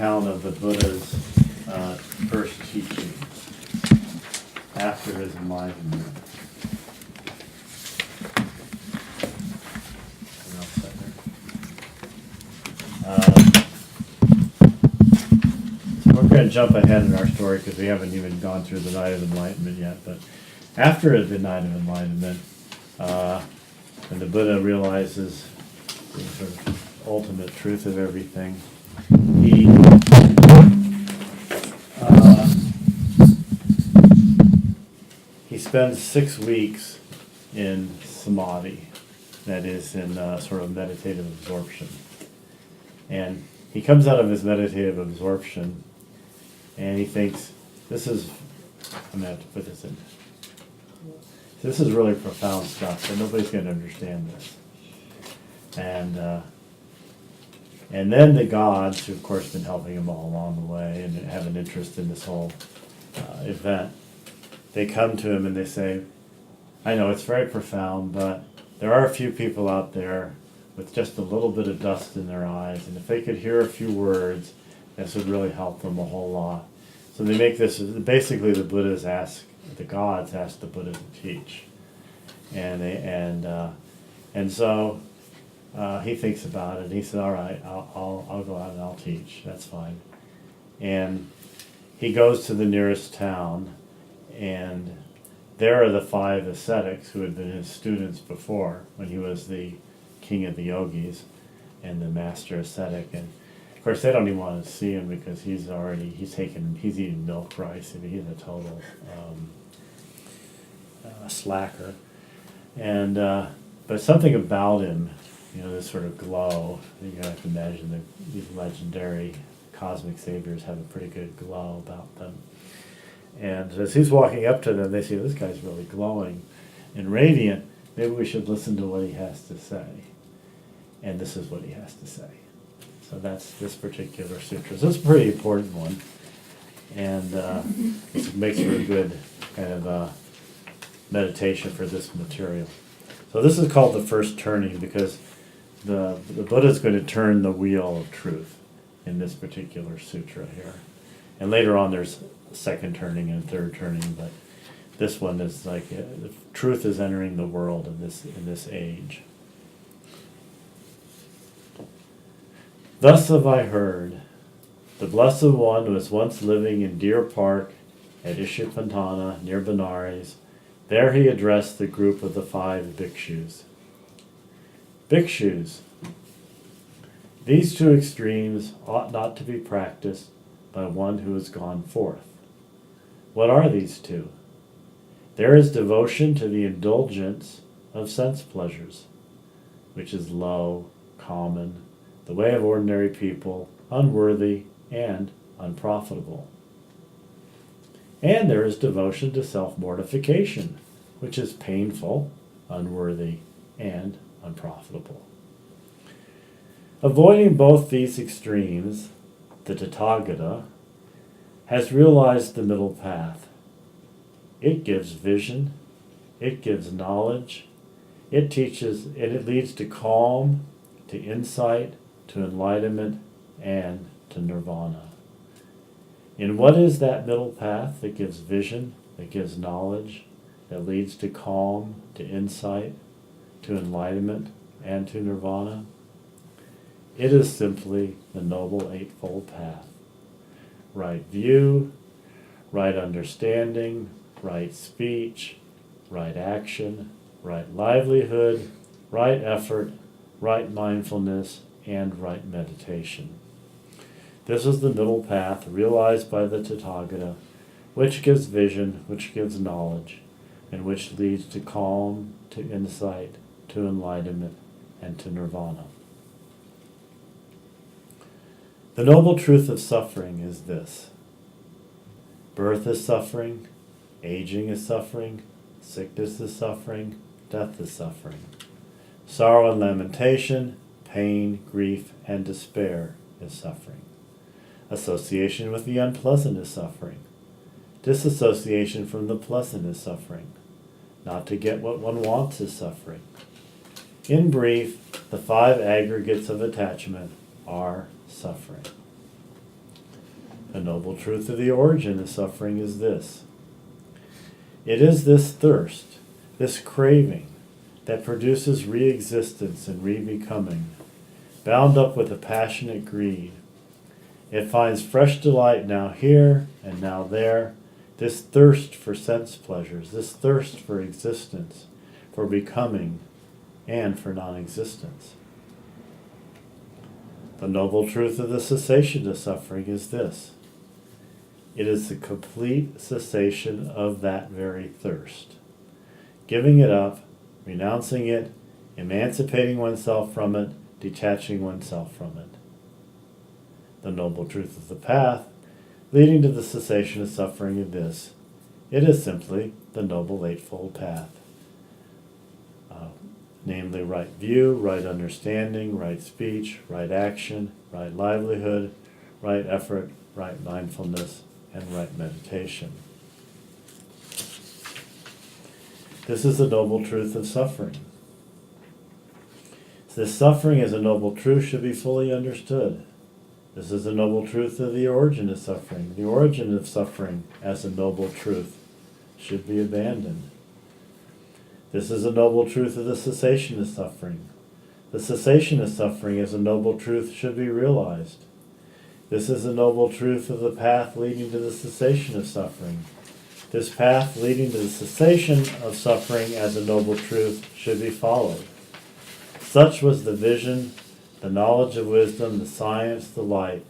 account of the Buddha's first teaching after his enlightenment. So we're going to jump ahead in our story because we haven't even gone through the Night of Enlightenment yet. But after the Night of Enlightenment, when the Buddha realizes the sort of ultimate truth of everything, he spends 6 weeks in samadhi, that is, in sort of meditative absorption. And he comes out of his meditative absorption and he thinks, I'm going to have to put this in. This is really profound stuff, but nobody's going to understand this. And then the gods, who of course been helping him all along the way and have an interest in this whole event, they come to him and they say, I know it's very profound, but there are a few people out there with just a little bit of dust in their eyes, and if they could hear a few words, this would really help them a whole lot. So they make this, basically the gods ask the Buddha to teach. And so he thinks about it, and he said, all right, I'll go out and I'll teach, that's fine. And he goes to the nearest town, and there are the 5 ascetics who had been his students before, when he was the king of the yogis and the master ascetic. And of course they don't even want to see him because he's eating milk rice. I mean, he's a total slacker. And but something about him, this sort of glow. You have to imagine these legendary cosmic saviors have a pretty good glow about them. And as he's walking up to them, they see this guy's really glowing and radiant. Maybe we should listen to what he has to say. And this is what he has to say. So that's this particular sutra. So it's a pretty important one. And it makes for a good kind of meditation for this material. So this is called the first turning because the Buddha is going to turn the wheel of truth in this particular sutra here. And later on there's a second turning and a third turning, but this one is like the truth is entering the world in this age. Thus have I heard, the Blessed One was once living in Deer Park at Ishupantana near Benares. There he addressed the group of the 5 bhikshus. Bhikshus, these 2 extremes ought not to be practiced by one who has gone forth. What are these 2? There is devotion to the indulgence of sense pleasures, which is low, common, the way of ordinary people, unworthy, and unprofitable. And there is devotion to self-mortification, which is painful, unworthy, and unprofitable. Avoiding both these extremes, the Tathagata has realized the middle path. It gives vision, it gives knowledge, it teaches, and it leads to calm, to insight, to enlightenment, and to nirvana. And what is that middle path that gives vision, that gives knowledge, that leads to calm, to insight, to enlightenment, and to nirvana? It is simply the Noble Eightfold Path. Right view, right understanding, right speech, right action, right livelihood, right effort, right mindfulness, and right meditation. This is the middle path realized by the Tathagata, which gives vision, which gives knowledge, and which leads to calm, to insight, to enlightenment, and to nirvana. The noble truth of suffering is this. Birth is suffering, aging is suffering, sickness is suffering, death is suffering. Sorrow and lamentation, pain, grief, and despair is suffering. Association with the unpleasant is suffering. Disassociation from the pleasant is suffering. Not to get what one wants is suffering. In brief, the 5 aggregates of attachment are suffering. noble truth of the origin of suffering is this. It is this thirst, this craving, that produces re-existence and re-becoming, bound up with a passionate greed. It finds fresh delight now here and now there, this thirst for sense pleasures, this thirst for existence, for becoming, and for non-existence. The noble truth of the cessation of suffering is this. It is the complete cessation of that very thirst. Giving it up, renouncing it, emancipating oneself from it, detaching oneself from it. The noble truth of the path, leading to the cessation of suffering is this. It is simply the Noble Eightfold Path. Namely, right view, right understanding, right speech, right action, right livelihood, right effort, right mindfulness, and right meditation. This is the noble truth of suffering. This suffering as a noble truth should be fully understood. This is the noble truth of the origin of suffering. The origin of suffering as a noble truth should be abandoned. This is a noble truth of the cessation of suffering. The cessation of suffering as a noble truth should be realized. This is the noble truth of the path leading to the cessation of suffering. This path leading to the cessation of suffering as a noble truth should be followed. Such was the vision, the knowledge of wisdom, the science, the light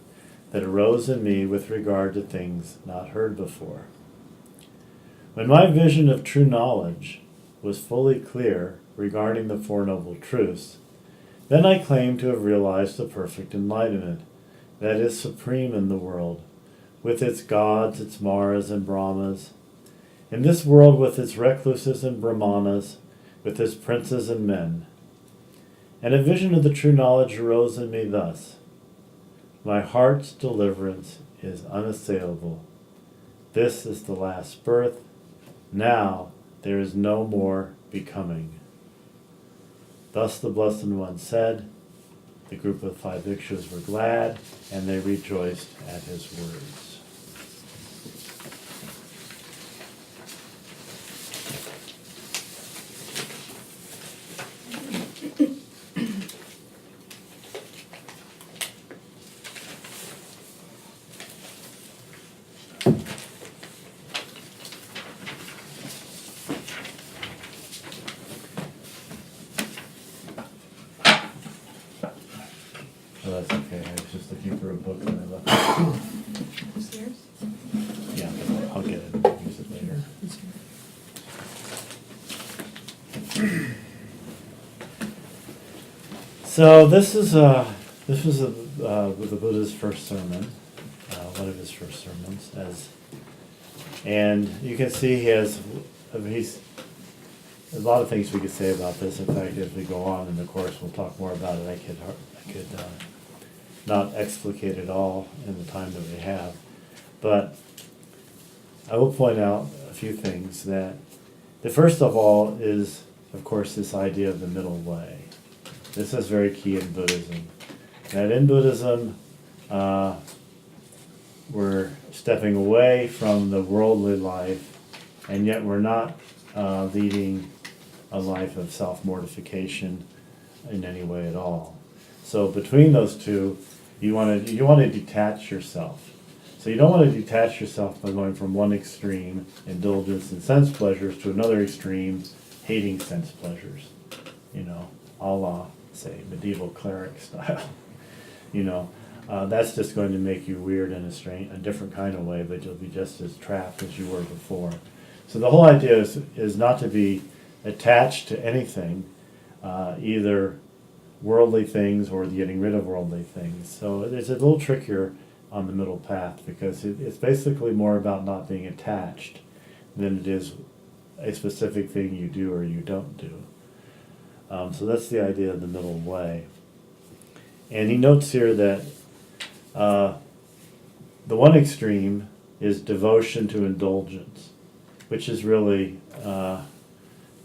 that arose in me with regard to things not heard before. When my vision of true knowledge was fully clear regarding the Four Noble Truths, then I claimed to have realized the perfect enlightenment that is supreme in the world, with its gods, its Maras and Brahmas, in this world with its recluses and Brahmanas, with its princes and men. And a vision of the true knowledge arose in me thus. My heart's deliverance is unassailable. This is the last birth. Now there is no more becoming. Thus the Blessed One said. The group of 5 bhikshus were glad, and they rejoiced at his words. Oh, that's okay. I was just looking for a book and I left it. Upstairs? Yeah, I'll get it and use it later. So this was the Buddha's first sermon, one of his first sermons, and you can see he's a lot of things we could say about this. In fact, as we go on in the course, we'll talk more about it. I could not explicate it all in the time that we have, but I will point out a few things. That the first of all is, of course, this idea of the middle way. This is very key in Buddhism. That in Buddhism, we're stepping away from the worldly life, and yet we're not leading a life of self-mortification in any way at all. So between those two, you want to detach yourself. So you don't want to detach yourself by going from one extreme, indulgence in sense pleasures, to another extreme, hating sense pleasures. You know, a la, say, medieval cleric style. You know, that's just going to make you weird in a different kind of way, but you'll be just as trapped as you were before. So the whole idea is not to be attached to anything, either worldly things or getting rid of worldly things. So it's a little trickier on the middle path, because it's basically more about not being attached than it is a specific thing you do or you don't do. So that's the idea of the middle way. And he notes here that the one extreme is devotion to indulgence, which is really,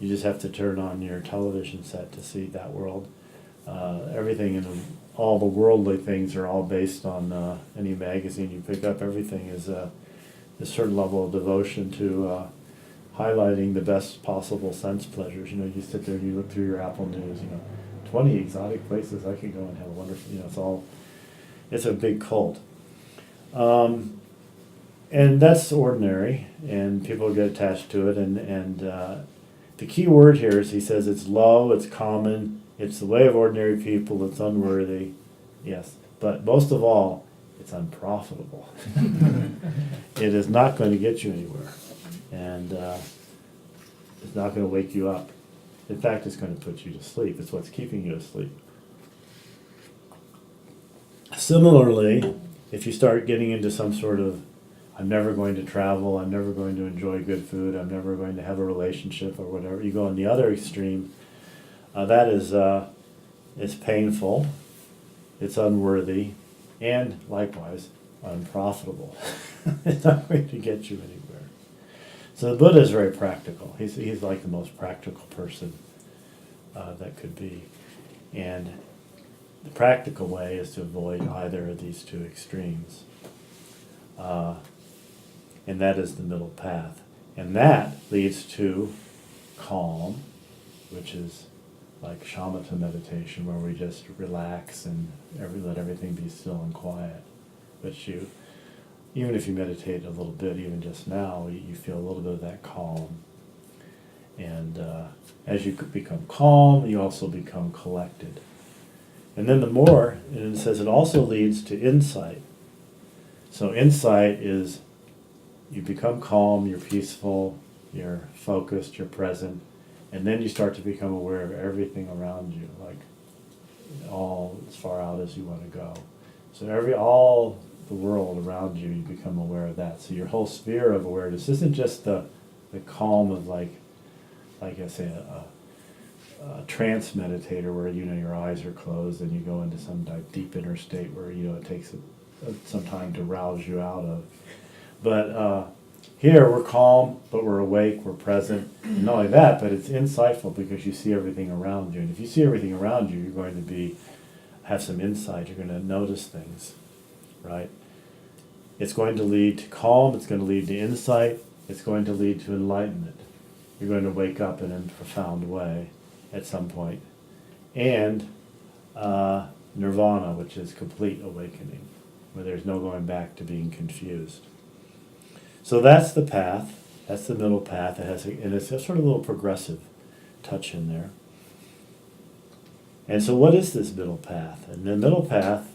you just have to turn on your television set to see that world. Everything all the worldly things are all based on any magazine you pick up. Everything is a certain level of devotion to highlighting the best possible sense pleasures. You sit there and you look through your Apple News, 20 exotic places I could go and have a wonderful, it's a big cult. And that's ordinary, and people get attached to it, and the key word here is he says it's low, it's common, it's the way of ordinary people, it's unworthy, yes, but most of all, it's unprofitable. It is not going to get you anywhere, and it's not going to wake you up. In fact, it's going to put you to sleep. It's what's keeping you asleep. Similarly, if you start getting into some sort of, I'm never going to travel, I'm never going to enjoy good food, I'm never going to have a relationship or whatever, you go on the other extreme, that is it's painful, it's unworthy, and likewise unprofitable. It's not going to get you anywhere. So the Buddha is very practical. He's like the most practical person that could be. And the practical way is to avoid either of these two extremes. And that is the middle path. And that leads to calm, which is like shamatha meditation, where we just relax and let everything be still and quiet. But even if you meditate a little bit, even just now, you feel a little bit of that calm. And as you become calm, you also become collected. And then and it says it also leads to insight. So insight is you become calm, you're peaceful, you're focused, you're present, and then you start to become aware of everything around you, like all as far out as you want to go. So all the world around you, you become aware of that. So your whole sphere of awareness isn't just the calm of like I say a trance meditator where your eyes are closed and you go into some deep inner state where it takes some time to rouse you out of. But here we're calm, but we're awake, we're present. And not only that, but it's insightful because you see everything around you. And if you see everything around you, you're going to have some insight. You're going to notice things, right? It's going to lead to calm. It's going to lead to insight. It's going to lead to enlightenment. You're going to wake up in a profound way at some point. And nirvana, which is complete awakening, where there's no going back to being confused. So that's the path. That's the middle path. And it's a sort of little progressive touch in there. And so what is this middle path? And the middle path,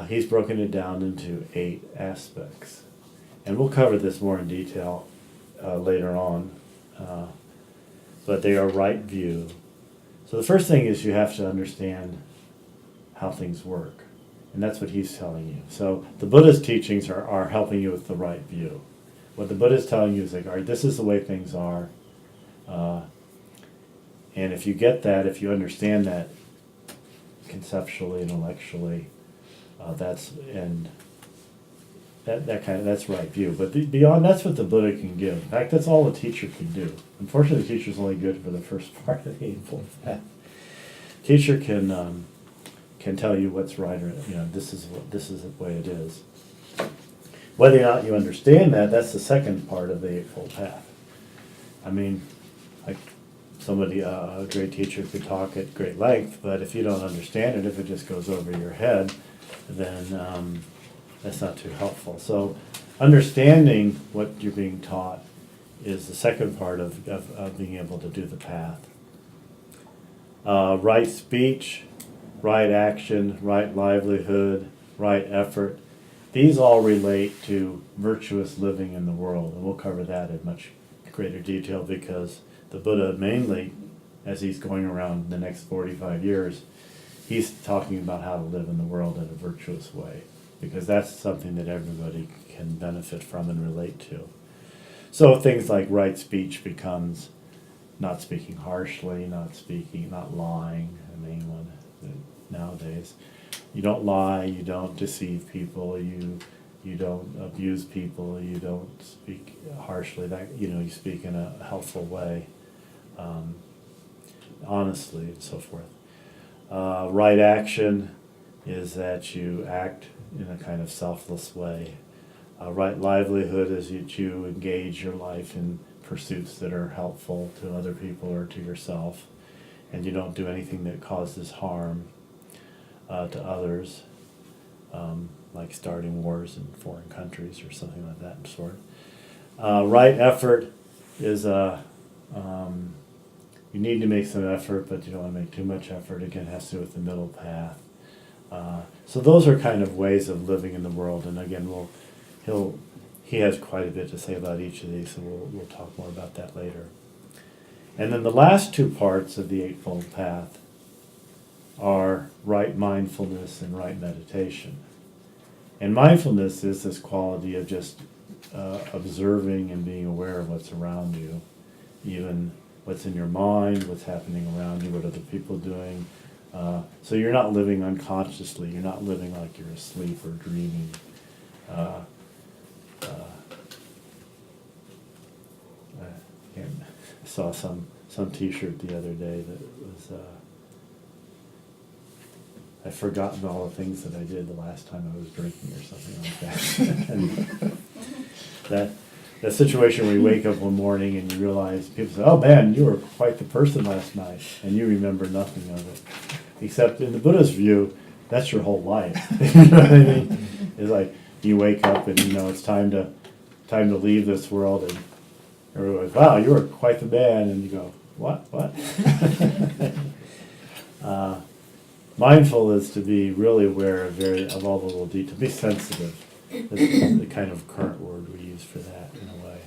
he's broken it down into 8 aspects. And we'll cover this more in detail later on. But they are right view. So the first thing is you have to understand how things work. And that's what he's telling you. So the Buddha's teachings are helping you with the right view. What the Buddha is telling you is all right, this is the way things are. And if you get that, if you understand that conceptually, intellectually, that's right view. But beyond, that's what the Buddha can give. In fact, that's all a teacher can do. Unfortunately, the teacher's only good for the first part of the Eightfold Path. Teacher can tell you what's right, or this is the way it is. Whether or not you understand that, that's the second part of the Eightfold Path. I mean, like somebody, a great teacher could talk at great length, but if you don't understand it, if it just goes over your head, then that's not too helpful. So understanding what you're being taught is the second part of being able to do the path. Right speech, right action, right livelihood, right effort. These all relate to virtuous living in the world, and we'll cover that in much greater detail because the Buddha mainly, as he's going around the next 45 years, he's talking about how to live in the world in a virtuous way, because that's something that everybody can benefit from and relate to. So things like right speech becomes not speaking harshly, not lying, the main one nowadays. You don't lie, you don't deceive people, you don't abuse people, you don't speak harshly, you speak in a helpful way, honestly, and so forth. Right action is that you act in a kind of selfless way. Right livelihood is that you engage your life in pursuits that are helpful to other people or to yourself, and you don't do anything that causes harm to others, like starting wars in foreign countries or something like that sort. Right effort is you need to make some effort, but you don't want to make too much effort. Again, it has to do with the middle path. So those are kind of ways of living in the world, and again, he has quite a bit to say about each of these, so we'll talk more about that later. And then the last two parts of the Eightfold Path are right mindfulness and right meditation. And mindfulness is this quality of just observing and being aware of what's around you, even what's in your mind, what's happening around you, what other people are doing. So you're not living unconsciously, you're not living like you're asleep or dreaming. I saw some T-shirt the other day that was, I've forgotten all the things that I did the last time I was drinking or something like that. And that situation where you wake up one morning and you realize, people say, oh man, you were quite the person last night, and you remember nothing of it. Except in the Buddha's view, that's your whole life. You know what I mean? It's like you wake up and you know it's time to leave this world, and everyone goes, wow, you were quite the man, and you go, what? Mindful is to be really aware of all the little details, to be sensitive. That's the kind of current word we use for that in a way.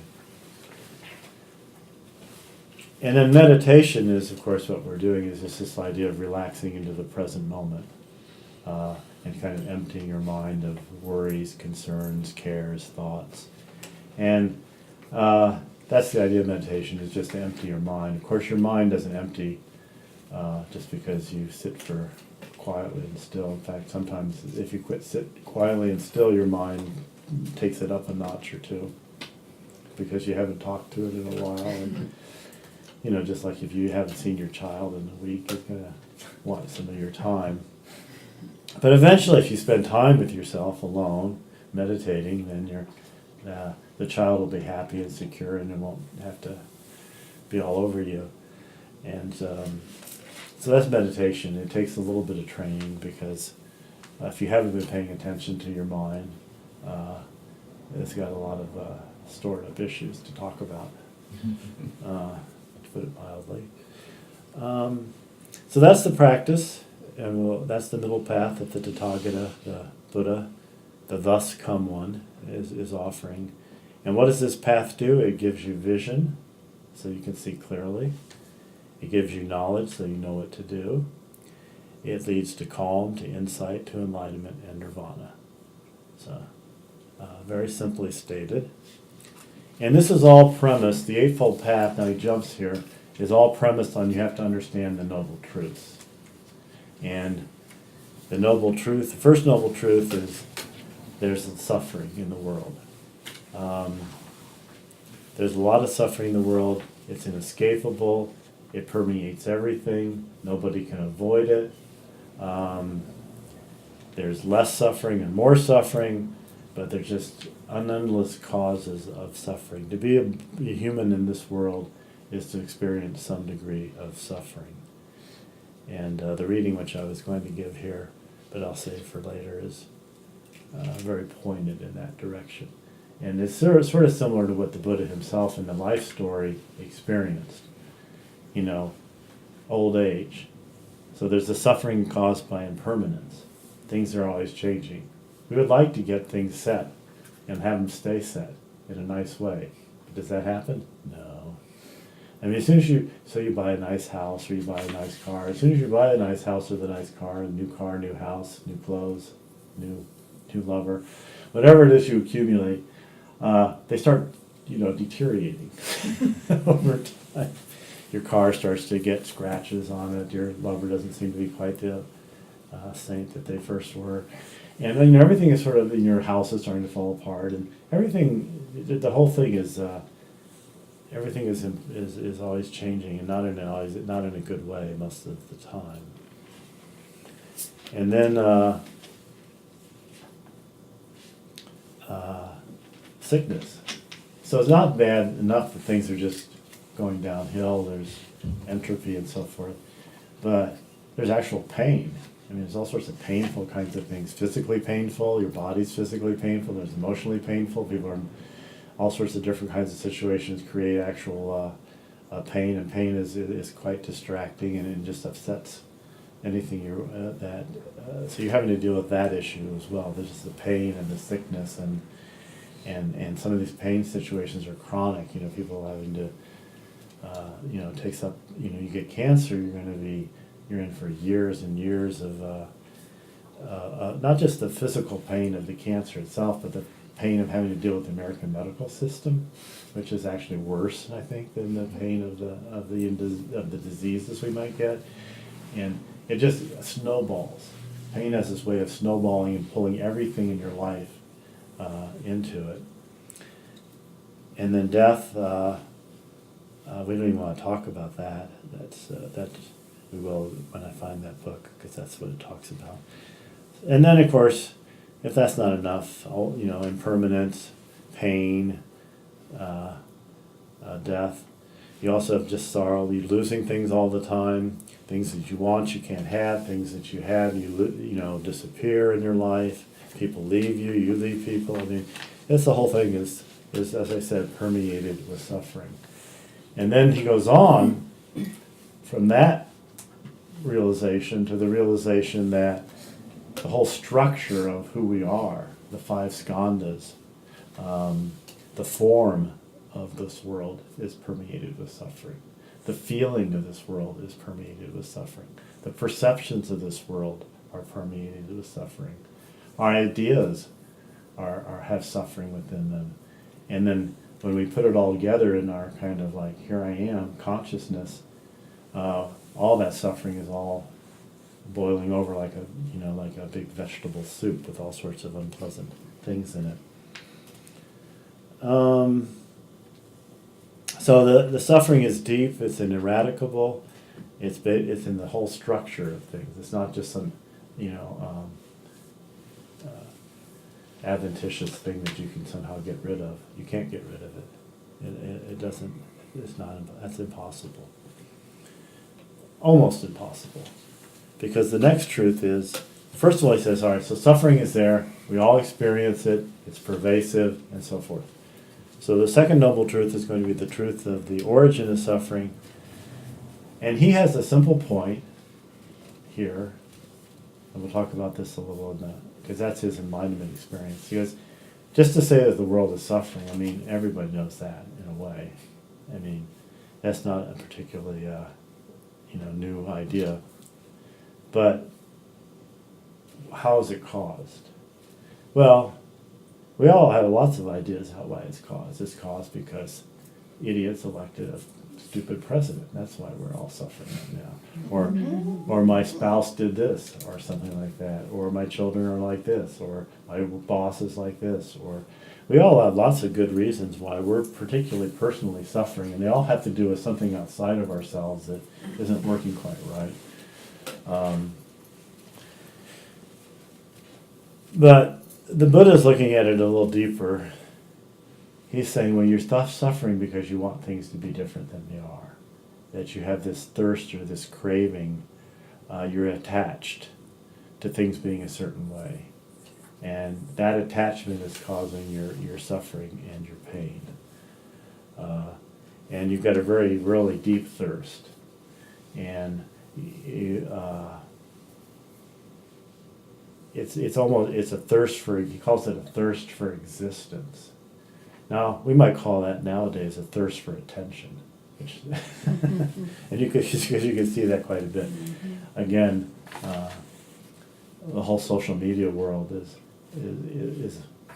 And then meditation is, of course, what we're doing is just this idea of relaxing into the present moment and kind of emptying your mind of worries, concerns, cares, thoughts. And that's the idea of meditation, is just to empty your mind. Of course, your mind doesn't empty just because you sit for quietly and still. In fact, sometimes if you sit quietly and still, your mind takes it up a notch or two because you haven't talked to it in a while. And, you know, just like if you haven't seen your child in a week, it's going to want some of your time. But eventually, if you spend time with yourself alone, meditating, then the child will be happy and secure, and it won't have to be all over you. And so that's meditation. It takes a little bit of training because if you haven't been paying attention to your mind, it's got a lot of stored up issues to talk about, to put it mildly. So that's the practice, and that's the middle path that the Tathagata, the Buddha, the thus come one, is offering. And what does this path do? It gives you vision, so you can see clearly. It gives you knowledge, so you know what to do. It leads to calm, to insight, to enlightenment, and nirvana. So, very simply stated. And this is all premised, the Eightfold Path, now he jumps here, is all premised on you have to understand the Noble Truths. And the Noble Truth, the first Noble Truth is there's suffering in the world. There's a lot of suffering in the world. It's inescapable. It permeates everything. Nobody can avoid it. There's less suffering and more suffering, but there's just endless causes of suffering. To be a human in this world is to experience some degree of suffering. And the reading which I was going to give here, but I'll save for later, is very pointed in that direction. And it's sort of similar to what the Buddha himself in the life story experienced. You know, old age. So there's the suffering caused by impermanence. Things are always changing. We would like to get things set and have them stay set in a nice way. But does that happen? No. I mean, as soon as you buy a nice house or you buy a nice car, as soon as you buy a nice house with a nice car, new house, new clothes, new lover, whatever it is you accumulate, they start, deteriorating over time. Your car starts to get scratches on it. Your lover doesn't seem to be quite the saint that they first were. And then everything is sort of in your house is starting to fall apart. And everything, the whole thing is, everything is always changing, and not in a good way most of the time. And then sickness. So it's not bad enough that things are just going downhill. There's entropy and so forth. But there's actual pain. I mean, there's all sorts of painful kinds of things. Physically painful, your body's physically painful, there's emotionally painful. People are in all sorts of different kinds of situations create actual pain, and pain is quite distracting, and it just upsets anything so you're having to deal with that issue as well. There's just the pain and the sickness, and some of these pain situations are chronic. You know, people having to it takes up, you get cancer, you're in for years and years of not just the physical pain of the cancer itself, but the pain of having to deal with the American medical system, which is actually worse, I think, than the pain of the diseases we might get. And it just snowballs. Pain has this way of snowballing and pulling everything in your life into it. And then death, we don't even want to talk about that. That we will when I find that book, because that's what it talks about. And then, of course, if that's not enough, impermanence, pain, death. You also have just sorrow. You're losing things all the time. Things that you want, you can't have. Things that you have, disappear in your life. People leave you. You leave people. I mean, the whole thing is, as I said, permeated with suffering. And then he goes on from that realization to the realization that the whole structure of who we are, the five skandhas, the form of this world is permeated with suffering. The feeling of this world is permeated with suffering. The perceptions of this world are permeated with suffering. Our ideas have suffering within them. And then when we put it all together in our kind of like, here I am, consciousness, all that suffering is all boiling over like a big vegetable soup with all sorts of unpleasant things in it. So the suffering is deep, it's ineradicable, it's in the whole structure of things. It's not just some, adventitious thing that you can somehow get rid of. You can't get rid of it. It doesn't, that's impossible. Almost impossible. Because the next truth is, first of all, he says, all right, so suffering is there, we all experience it, it's pervasive, and so forth. So the second noble truth is going to be the truth of the origin of suffering. And he has a simple point here, and we'll talk about this a little bit, because that's his enlightenment experience. He goes, just to say that the world is suffering, I mean, everybody knows that in a way. I mean, that's not a particularly, new idea. But how is it caused? Well, we all have lots of ideas why it's caused. It's caused because idiots elected a stupid president. That's why we're all suffering right now. Or my spouse did this, or something like that. Or my children are like this, or my boss is like this. Or we all have lots of good reasons why we're particularly personally suffering, and they all have to do with something outside of ourselves that isn't working quite right. But the Buddha's looking at it a little deeper. He's saying, well, you're suffering because you want things to be different than they are. That you have this thirst or this craving. You're attached to things being a certain way. And that attachment is causing your suffering and your pain. And you've got a very, really deep thirst. And it's a thirst for, he calls it a thirst for existence. Now, we might call that nowadays a thirst for attention, which and you can see that quite a bit. Again, the whole social media world is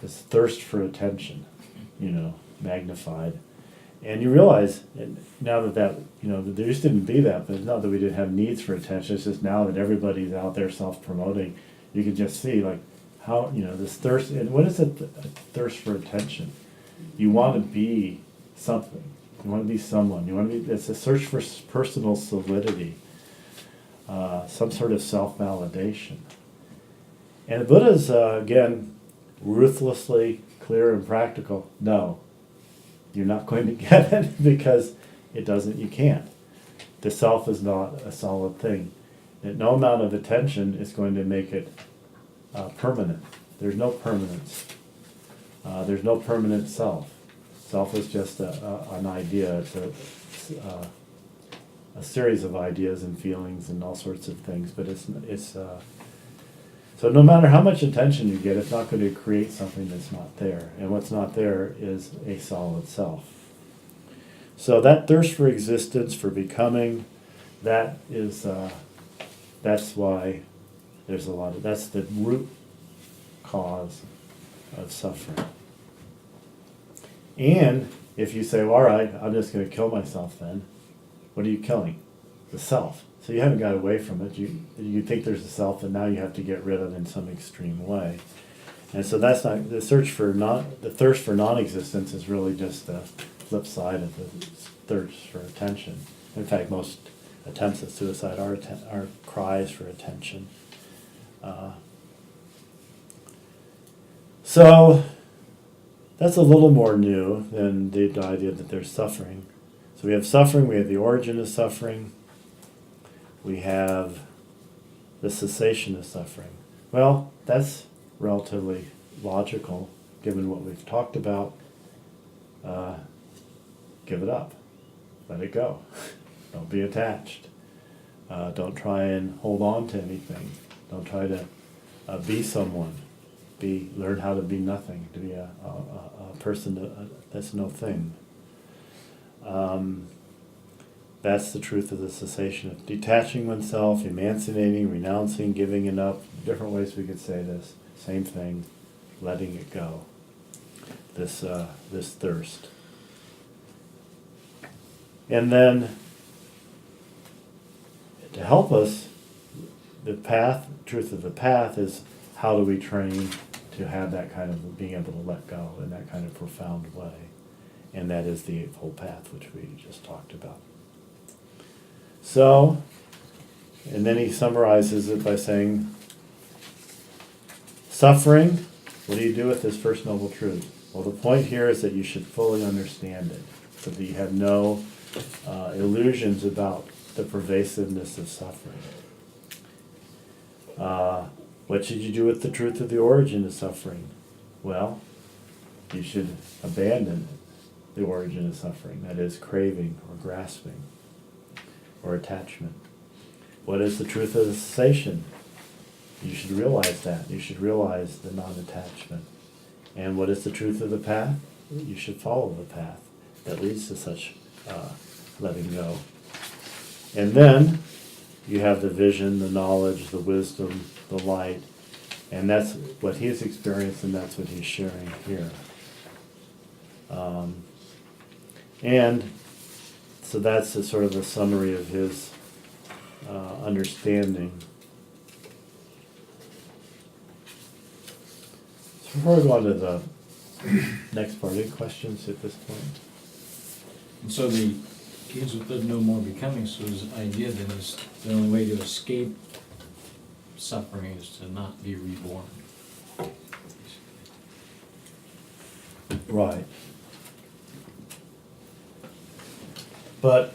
this thirst for attention, magnified. And you realize, now that there just didn't be that, but it's not that we didn't have needs for attention, it's just now that everybody's out there self-promoting, you can just see like how, this thirst, and what is it, a thirst for attention? You want to be something, you want to be someone, it's a search for personal solidity, some sort of self-validation. And the Buddha's, again, ruthlessly clear and practical. No, you're not going to get it because you can't. The self is not a solid thing. And no amount of attention is going to make it permanent. There's no permanence. There's no permanent self. Self is just an idea. It's a series of ideas and feelings and all sorts of things. But so no matter how much attention you get, it's not going to create something that's not there. And what's not there is a solid self. So that thirst for existence, for becoming, that's why there's that's the root cause of suffering. And if you say, well, all right, I'm just going to kill myself then, what are you killing? The self. So you haven't got away from it. You think there's a self, and now you have to get rid of it in some extreme way. And so that's not the thirst for non-existence is really just the flip side of the thirst for attention. In fact, most attempts at suicide are cries for attention. So that's a little more new than the idea that there's suffering. So we have suffering, we have the origin of suffering, we have the cessation of suffering. Well, that's relatively logical given what we've talked about. Give it up. Let it go. Don't be attached. Don't try and hold on to anything. Don't try to be someone. Learn how to be nothing, to be a person that's no thing. That's the truth of the cessation of detaching oneself, emancipating, renouncing, giving it up. Different ways we could say this. Same thing. Letting it go. This thirst. And then, to help us, truth of the path is how do we train to have that kind of being able to let go in that kind of profound way. And that is the Eightfold Path, which we just talked about. So, and then he summarizes it by saying, suffering, what do you do with this first noble truth? Well, the point here is that you should fully understand it, so that you have no illusions about the pervasiveness of suffering. What should you do with the truth of the origin of suffering? Well, you should abandon the origin of suffering, that is, craving or grasping or attachment. What is the truth of the cessation? You should realize that. You should realize the non-attachment. And what is the truth of the path? You should follow the path that leads to such letting go. And then you have the vision, the knowledge, the wisdom, the light, and that's what he's experienced, and that's what he's sharing here. And so that's a sort of a summary of his understanding. So before I go on to the next part, any questions at this point? And so the there's no more becoming, so his idea then is the only way to escape suffering is to not be reborn. Right. But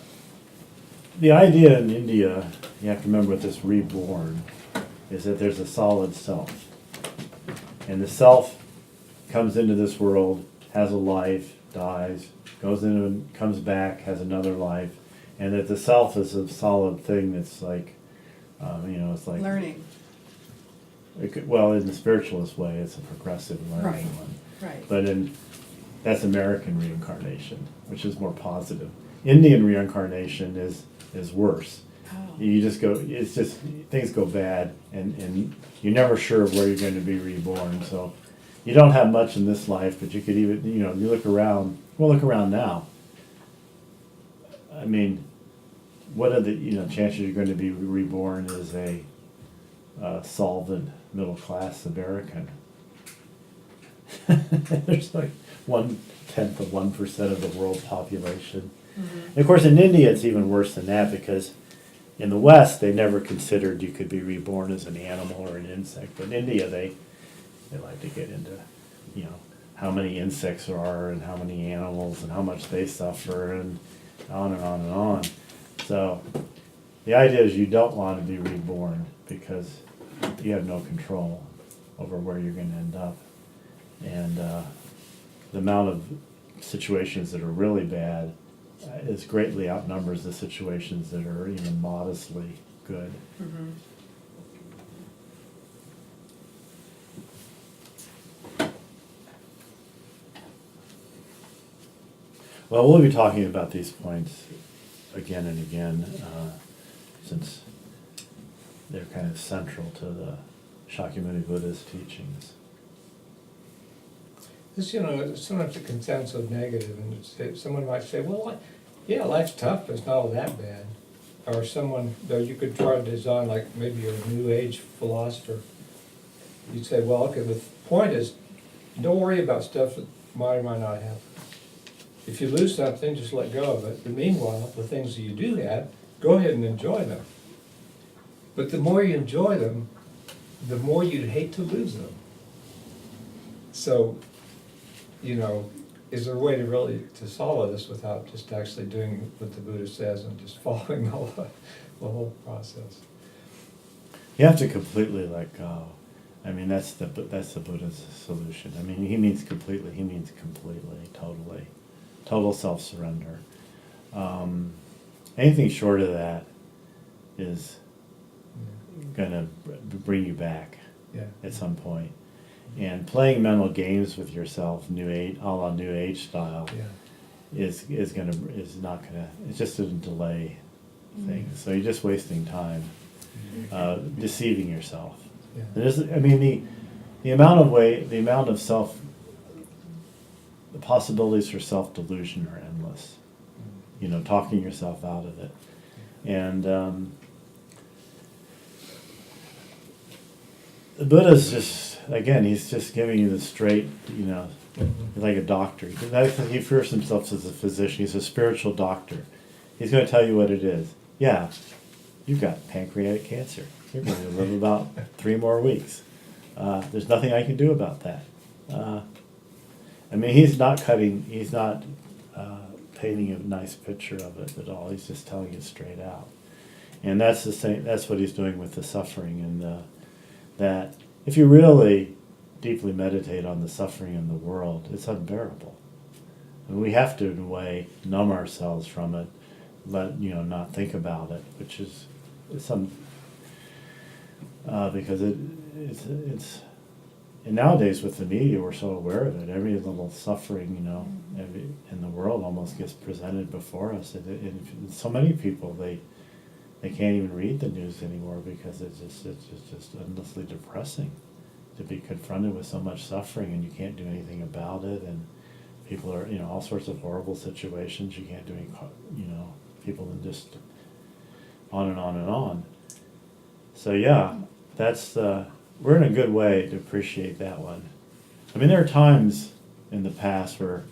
the idea in India, you have to remember with this reborn, is that there's a solid self. And the self comes into this world, has a life, dies, goes into and comes back, has another life, and that the self is a solid thing that's like, it's like learning. Well, in the spiritualist way, it's a progressive learning one. Right. But that's American reincarnation, which is more positive. Indian reincarnation is worse. Oh. You just go, it's just, things go bad, and you're never sure where you're going to be reborn. So you don't have much in this life, but you could even, you look around, look around now. I mean, what are the, chances you're going to be reborn as a solvent, middle-class American? There's like 1/10 of 1% of the world population. Mm-hmm. And of course, in India, it's even worse than that because, in the West, they never considered you could be reborn as an animal or an insect. But in India, they like to get into, you know, how many insects there are and how many animals and how much they suffer and on and on and on. So the idea is you don't want to be reborn because you have no control over where you're going to end up. And the amount of situations that are really bad is greatly outnumbers the situations that are even modestly good. Mhm. Well, we'll be talking about these points again and again, since they're kind of central to the Shakyamuni Buddha's teachings. This, sometimes it can sound so negative, and someone might say, well, yeah, life's tough, but it's not all that bad. Or someone, though you could try to design, like maybe you're a New Age philosopher. You'd say, well, okay, the point is, don't worry about stuff that might or might not happen. If you lose something, just let go of it. But meanwhile, the things that you do have, go ahead and enjoy them. But the more you enjoy them, the more you'd hate to lose them. So, is there a way to really to solve this without just actually doing what the Buddha says and just following the whole process? You have to completely let go. I mean, that's the Buddha's solution. I mean, he means completely, totally. Total self-surrender. Anything short of that is going to bring you back Yeah. at some point. And playing mental games with yourself, a la New Age style, Yeah. is not gonna. It's just a delay thing. So you're just wasting time, deceiving yourself. Yeah. The amount of the possibilities for self-delusion are endless. Talking yourself out of it, and the Buddha's he's just giving you the straight, like a doctor. He refers to himself as a physician. He's a spiritual doctor. He's going to tell you what it is. Yeah, you've got pancreatic cancer. You're going to live about 3 more weeks. There's nothing I can do about that. He's not painting a nice picture of it at all. He's just telling it straight out. And that's the same. That's what he's doing with the suffering, and that if you really deeply meditate on the suffering in the world, it's unbearable. And we have to, in a way, numb ourselves from it, not think about it, which is because it's and nowadays with the media, we're so aware of it. Every little suffering, in the world almost gets presented before us. And so many people, they can't even read the news anymore because it's just endlessly depressing to be confronted with so much suffering and you can't do anything about it. And people are, all sorts of horrible situations. You can't do any, people and just on and on and on. So yeah, we're in a good way to appreciate that one. There are times in the past where,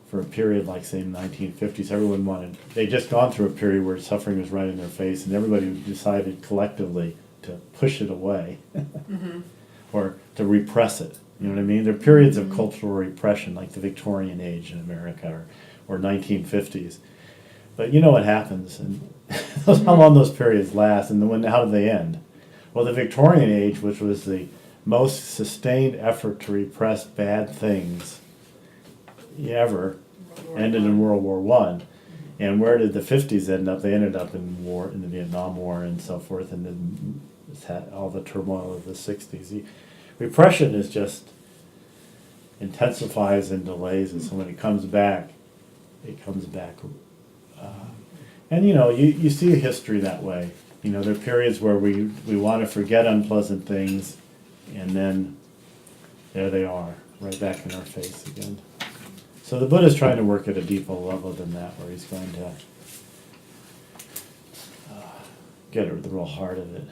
for a period like, say, in the 1950s, they'd just gone through a period where suffering was right in their face, and everybody decided collectively to push it away or to repress it. You know what I mean? There are periods of cultural repression, like the Victorian age in America or 1950s. But you know what happens, and how long those periods last, and how do they end? Well, the Victorian age, which was the most sustained effort to repress bad things ever, ended in World War I. And where did the 50s end up? They ended up in the Vietnam War and so forth, and then it's had all the turmoil of the 60s. Repression is just intensifies and delays, and so when it comes back, it comes back. And you see history that way. There are periods where we want to forget unpleasant things, and then there they are, right back in our face again. So the Buddha's trying to work at a deeper level than that, where he's going to get at the real heart of it.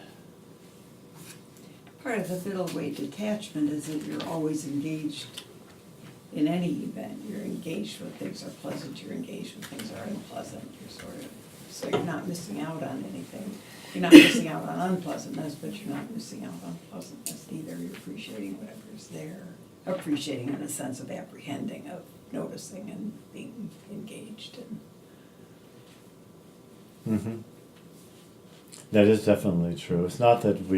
Part of the middle-way detachment is that you're always engaged in any event. You're engaged when things are pleasant, you're engaged when things are unpleasant. You're sort of So you're not missing out on anything. You're not missing out on unpleasantness, but you're not missing out on pleasantness either. You're appreciating whatever's there. Appreciating in a sense of apprehending, of noticing and being engaged in. That is definitely true. It's not that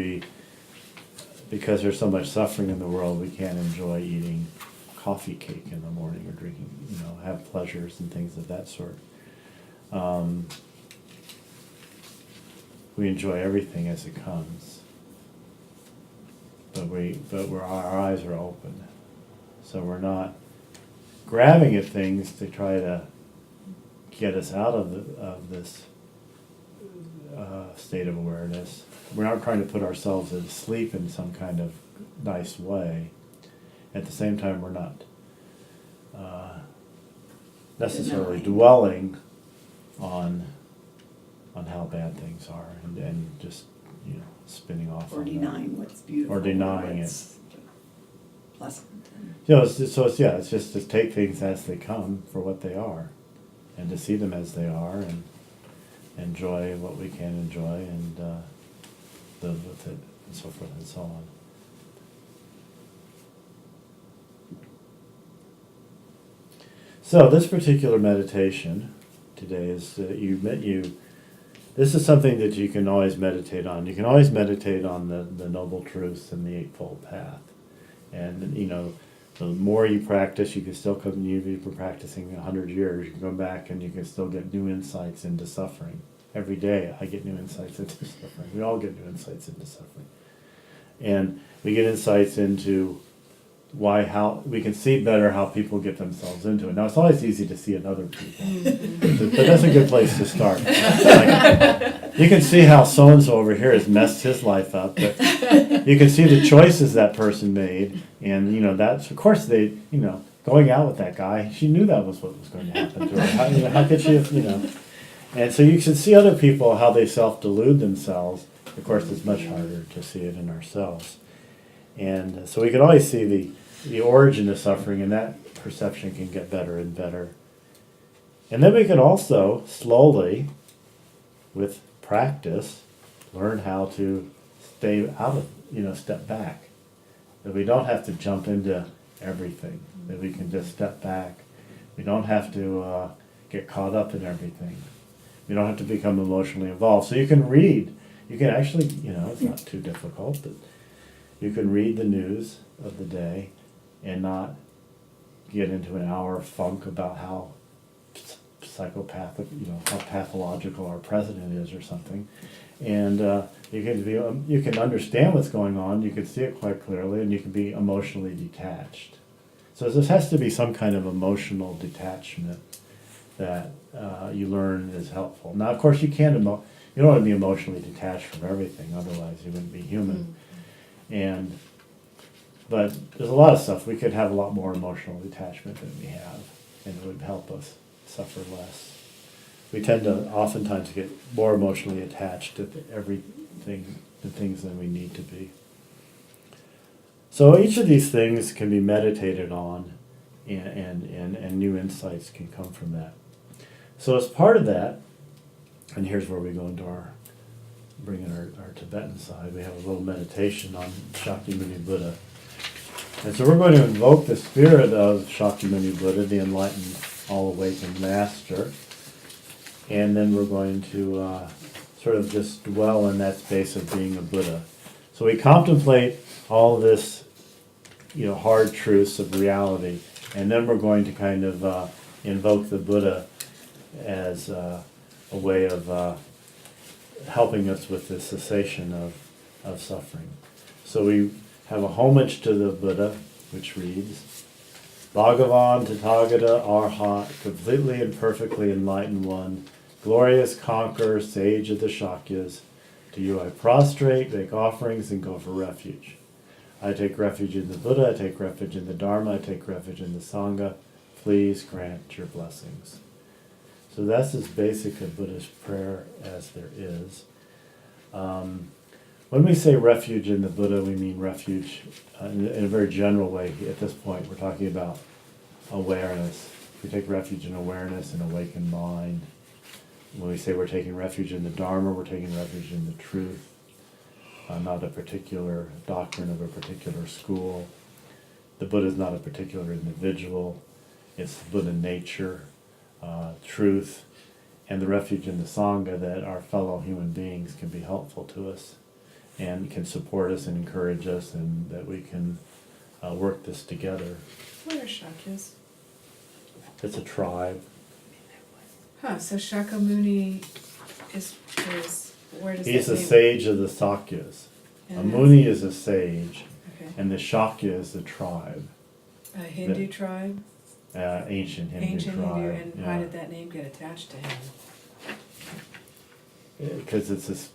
because there's so much suffering in the world, we can't enjoy eating coffee cake in the morning or drinking, have pleasures and things of that sort. We enjoy everything as it comes, but our eyes are open, so we're not grabbing at things to try to get us out of this state of awareness. We're not trying to put ourselves asleep in some kind of nice way. At the same time, we're not necessarily dwelling on how bad things are and just spinning off Or on that. denying what's beautiful. Or denying what's pleasant. And It's just to take things as they come for what they are, and to see them as they are, and enjoy what we can enjoy, and live with it, and so forth and so on. So this particular meditation today is this is something that you can always meditate on. You can always meditate on the Noble Truths and the Eightfold Path. And, the more you practice, you can still come, you've been practicing 100 years, you can go back and you can still get new insights into suffering. Every day I get new insights into suffering. We all get new insights into suffering. And we get insights into how we can see better how people get themselves into it. Now, it's always easy to see in other people, but that's a good place to start. Like, you can see how so-and-so over here has messed his life up, but you can see the choices that person made, and that's, of course, they, going out with that guy, she knew that was what was going to happen to her. How could she have, and so you can see other people, how they self-delude themselves. Of course, it's much harder to see it in ourselves. And so we can always see the origin of suffering, and that perception can get better and better. And then we can also slowly, with practice, learn how to stay out of, step back. That we don't have to jump into everything. That we can just step back. We don't have to get caught up in everything. We don't have to become emotionally involved. So you can read. You can actually, it's not too difficult, but you can read the news of the day and not get into an hour funk about how psychopathic, how pathological our president is or something. And you can understand what's going on, you can see it quite clearly, and you can be emotionally detached. So this has to be some kind of emotional detachment that you learn is helpful. Now, of course, you don't want to be emotionally detached from everything, otherwise you wouldn't be human. But there's a lot of stuff. We could have a lot more emotional detachment than we have, and it would help us suffer less. We tend to oftentimes get more emotionally attached to things than we need to be. So each of these things can be meditated on, and new insights can come from that. So as part of that, and here's where we go into bring in our Tibetan side, we have a little meditation on Shakyamuni Buddha. And so we're going to invoke the spirit of Shakyamuni Buddha, the enlightened, all-awakened master. And then we're going to sort of just dwell in that space of being a Buddha. So we contemplate all this, hard truths of reality. And then we're going to kind of invoke the Buddha as a way of helping us with the cessation of suffering. So we have a homage to the Buddha, which reads, Bhagavan Tathagata Arhat, completely and perfectly enlightened one, glorious conqueror, sage of the Shakyas, to you I prostrate, make offerings, and go for refuge. I take refuge in the Buddha, I take refuge in the Dharma, I take refuge in the Sangha. Please grant your blessings. So that's as basic a Buddhist prayer as there is. When we say refuge in the Buddha, we mean refuge in a very general way. At this point, we're talking about awareness. We take refuge in awareness and awakened mind. when we say we're taking refuge in the Dharma, we're taking refuge in the truth, not a particular doctrine of a particular school. The Buddha is not a particular individual. It's the Buddha nature, truth, and the refuge in the Sangha, that our fellow human beings can be helpful to us and can support us and encourage us, and that we can work this together. What are Shakyas? It's a tribe. Huh, so Shakyamuni is, where does that He's a name- sage of the Sakyas. A and Muni is a sage, Okay. and the Shakya is a tribe, A Hindu tribe? ancient Hindu Ancient Hindu, tribe. and why did that name get attached to him? Because it's this,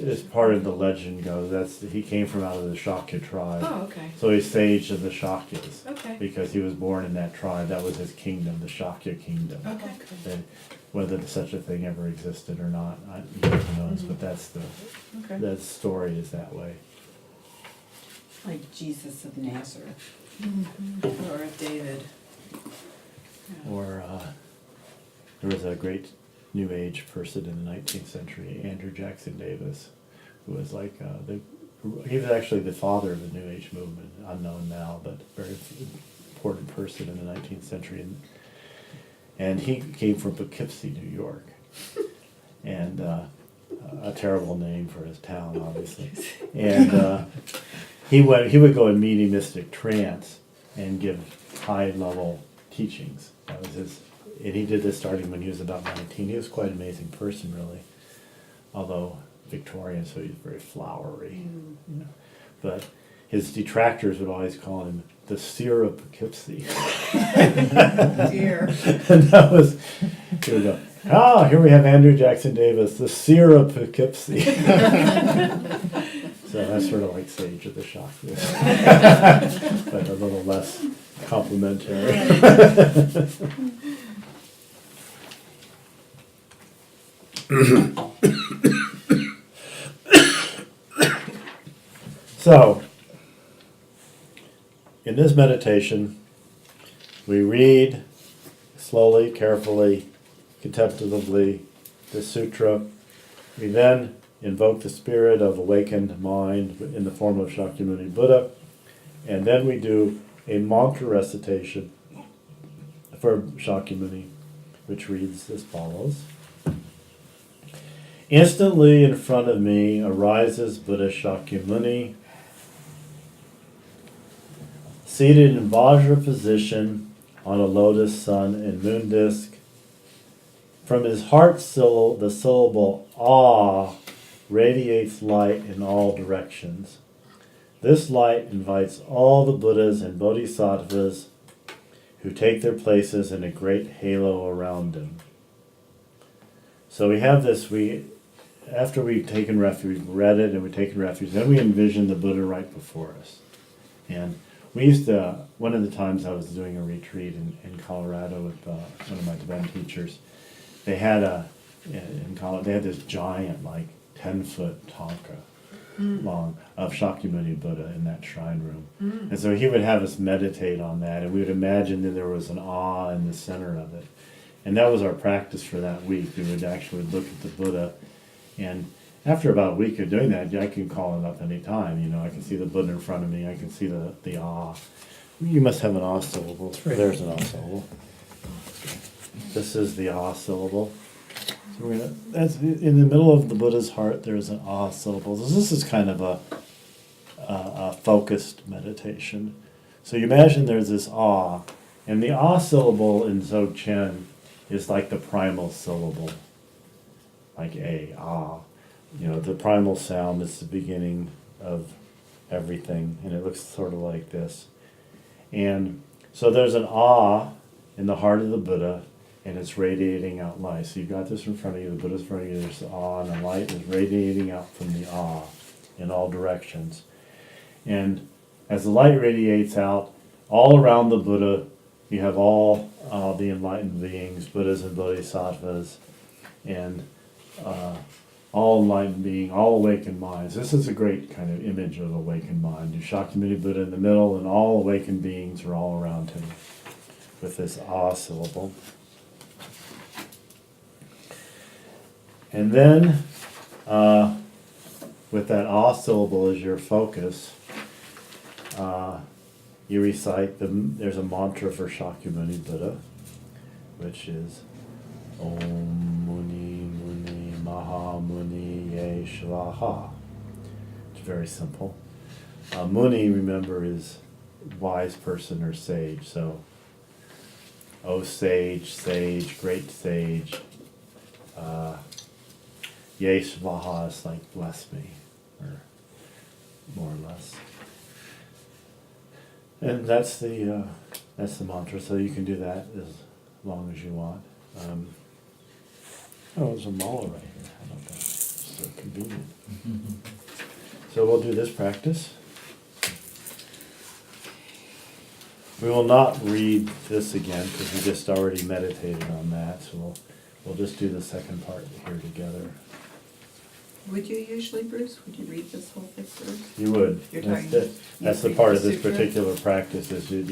as part of the legend goes, he came from out of the Shakya tribe. Oh, okay, So he's sage of the Shakyas, okay, because he was born in that tribe. That was his kingdom, the Shakya kingdom. okay. That whether such a thing ever existed or not, who knows, Mhm. but that's Okay. that story is that way. Like Jesus of Nazareth. Or of David. Yeah. Or there was a great New Age person in the 19th century, Andrew Jackson Davis, who was like he was actually the father of the New Age movement, unknown now, but very important person in the 19th century, and he came from Poughkeepsie, New York, and a terrible name for his town, obviously, and he would go in mediumistic trance and give high level teachings. That was his, and he did this starting when he was about 19. He was quite an amazing person, really, although Victorian, so he's very flowery. You know. But his detractors would always call him the seer of Poughkeepsie. Dear. And that was, here we go. Here we have Andrew Jackson Davis, the seer of Poughkeepsie. So that's sort of like Sage of the Shakyas, but a little less complimentary. So, in this meditation, we read slowly, carefully, contemplatively the sutra. We then invoke the spirit of awakened mind in the form of Shakyamuni Buddha, and then we do a mantra recitation for Shakyamuni, which reads as follows. Instantly in front of me arises Buddha Shakyamuni, seated in Vajra position on a lotus sun and moon disk. From his heart the syllable ah radiates light in all directions. This light invites all the Buddhas and Bodhisattvas who take their places in a great halo around him. So we have this, after we've taken refuge, we've read it and we've taken refuge, then we envision the Buddha right before us. And we used to, one of the times I was doing a retreat in Colorado with one of my Tibetan teachers, they had they had this giant, like 10-foot tanka long of Shakyamuni Buddha in that shrine room. And so he would have us meditate on that, and we would imagine that there was an awe in the center of it. And that was our practice for that week. We would actually look at the Buddha, and after about a week of doing that, I can call him up any time. You know, I can see the Buddha in front of me. I can see the awe. You must have an awe syllable. There's an awe syllable. This is the ah syllable. So that's in the middle of the Buddha's heart. There's an ah syllable. So this is kind of a focused meditation. So you imagine there's this ah, and the ah syllable in Dzogchen is like the primal syllable, like a ah. You know, the primal sound is the beginning of everything, and it looks sort of like this. And so there's an ah in the heart of the Buddha, and it's radiating out light. So you've got this in front of you, the Buddha's in front of you, there's the awe, and the light is radiating out from the awe in all directions. And as the light radiates out, all around the Buddha, you have all the enlightened beings, Buddhas and Bodhisattvas, and all enlightened being, all awakened minds. This is a great kind of image of awakened mind. You Shakyamuni Buddha in the middle, and all awakened beings are all around him with this ah syllable. And then, with that ah syllable as your focus, you recite there's a mantra for Shakyamuni Buddha, which is Om Muni Muni Maha Muni Ye Svaha. It's very simple. Muni, remember, is wise person or sage. So, oh sage, sage, great sage. Ye Svaha is like bless me, or more or less. And that's the mantra. So you can do that as long as you want. Oh, there's a mala right here. How about that? So convenient. So we'll do this practice. We will not read this again because we just already meditated on that. So we'll just do the second part here together. Would you usually, Bruce, would you read this whole thing first? You would. You're That's talking- the- That's the you part read of the this sutra? particular practice is that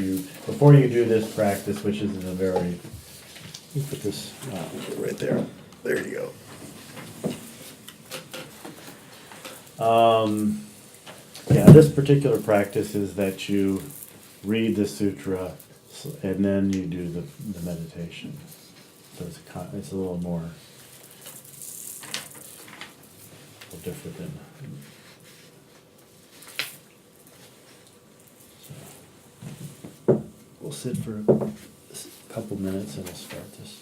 before you do this practice, which is in a very, you put this right there. There you go. Yeah, this particular practice is that you read the sutra and then you do the meditation. So it's a little more, different than. So, we'll sit for a couple minutes and we'll start this.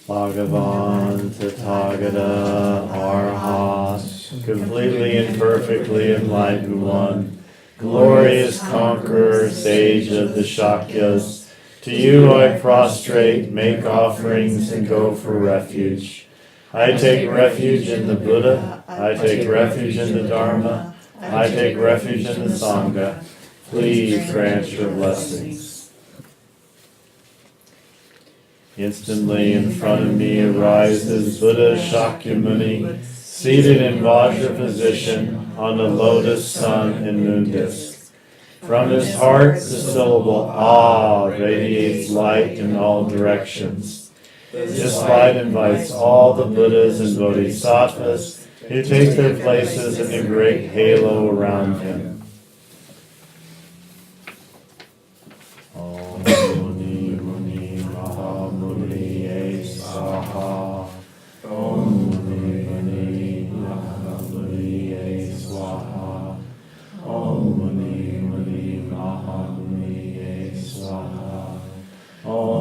Bhagavan Tathagata Arhat, completely and perfectly enlightened one, glorious conqueror, sage of the Shakyas, to you I prostrate, make offerings, and go for refuge. I take refuge in the Buddha, I take refuge in the Dharma, I take refuge in the Sangha. Please grant your blessings. Instantly in front of me arises Buddha Shakyamuni, seated in Vajra position on the lotus sun and moon disk. From his heart the syllable Ah radiates light in all directions. This light invites all the Buddhas and Bodhisattvas who take their places in the great halo around him. Om Muni Muni Maha Muni Ye Svaha. Om Muni Muni Maha Muni Ye